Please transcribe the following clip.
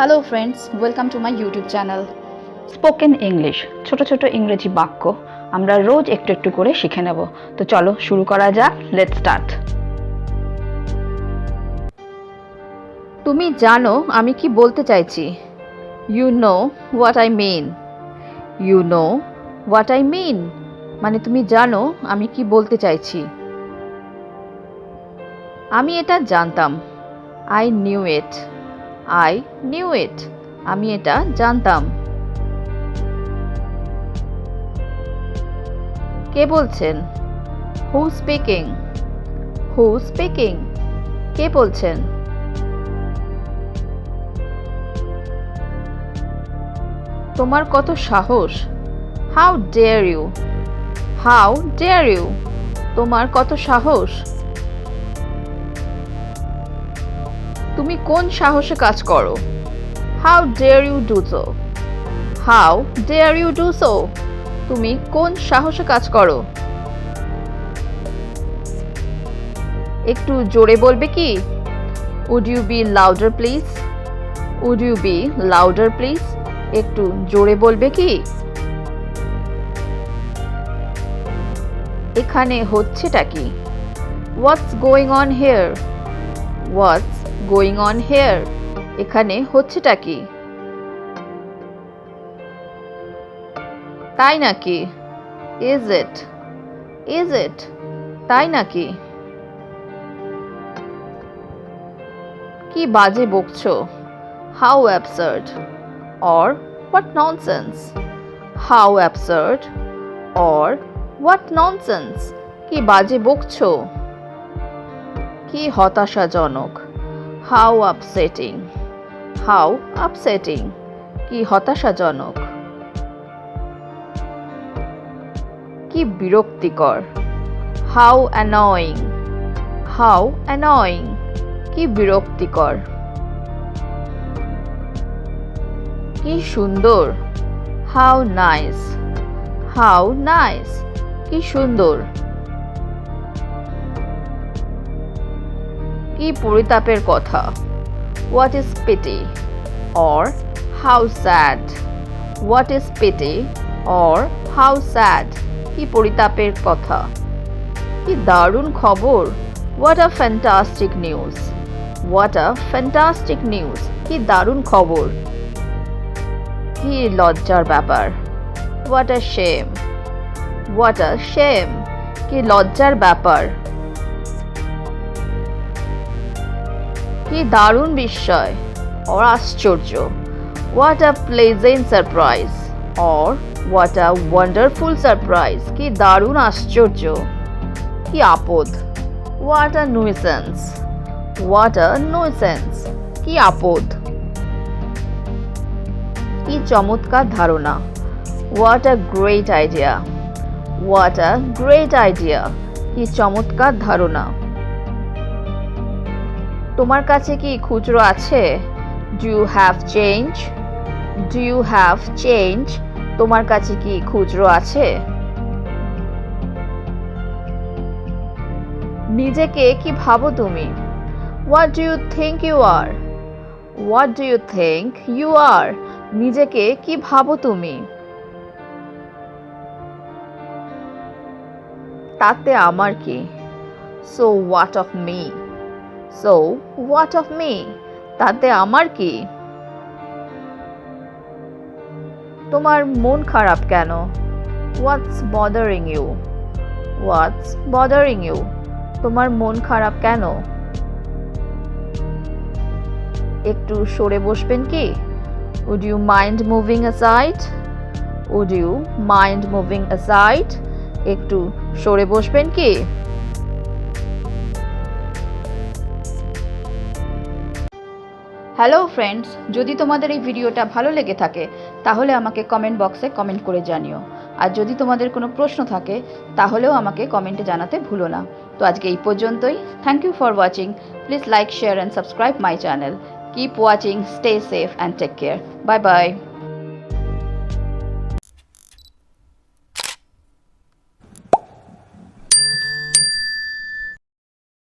Hello friends, welcome to my YouTube channel spoken English. ছোট ছোট ইংরেজি বাক্য আমরা রোজ একটু একটু করে শিখে নেব। তো চলো শুরু করা যাক। Let's start. তুমি জানো আমি কি বলতে চাইছি। You know what I mean. You know what I mean মানে তুমি জানো আমি কি বলতে চাইছি। আমি এটা জানতাম। I knew it. I knew it আমি এটা জানতাম। কে বলছেন? Who speaking. হু স্পিকিং কে বলছেন? তোমার কত সাহস! How dare you. How dare you তোমার কত সাহস! তুমি কোন সাহসে কাজ করো? How dare you do so. How dare you do so তুমি কোন সাহসে কাজ করো? একটু জোরে বলবে কি? Would you be louder please. Would you be louder please একটু জোরে বলবে কি? এখানে হচ্ছেটা কি? What's going on here. What's going on here এখানে হচ্ছেটা কি? তাই নাকি? Is it. ইজ ইট তাই নাকি? কি বাজে বকছো! How absurd or what nonsense. How absurd or what nonsense কি বাজে বকছো! কি হতাশাজনক! How upsetting. হাউ আপসেটিং কি হতাশাজনক! কি বিরক্তিকর! How annoying. হাউ অ্যানয়িং কি বিরক্তিকর! কি সুন্দর! How nice. হাউ নাইস কি সুন্দর! কি পরিতাপের কথা! What is pity or how sad. What is pity or how sad কি পরিতাপের কথা! কি দারুণ খবর! What a fantastic news. What a fantastic news কি দারুণ খবর! কি লজ্জার ব্যাপার! What a shame. What a shame কি লজ্জার ব্যাপার! কি দারুণ বিস্ময় অর আশ্চর্য! What a pleasant surprise or what a wonderful surprise কি দারুণ আশ্চর্য! কি আপদ! What a nuisance. What a nuisance কি আপদ! কি চমৎকার ধারণা! What a great idea. What a great idea কি চমৎকার ধারণা! তোমার কাছে কি খুচরো আছে? Do you have change. Do you have change তোমার কাছে কি খুচরো আছে? নিজেকে কি ভাবো তুমি? What do you think you are. What do you think you are নিজেকে কি ভাবো তুমি? তাতে আমার কি? So what of me. So what of me তাতে আমার কি? তোমার মন খারাপ কেন? What's bothering you. What's bothering you তোমার মন খারাপ কেন? একটু সরে বসবেন কি? Would you mind moving aside. Would you mind moving aside একটু সরে বসবেন কি? হ্যালো ফ্রেন্ডস, যদি তোমাদের এই ভিডিওটা ভালো লেগে থাকে তাহলে আমাকে কমেন্ট বক্সে কমেন্ট করে জানিও। আর যদি তোমাদের কোনো প্রশ্ন থাকে তাহলেও আমাকে কমেন্টে জানাতে ভুলো না। তো আজকে এই পর্যন্তই। Thank you for watching. Please like, share and subscribe my channel. Keep watching, stay safe and take care. Bye by.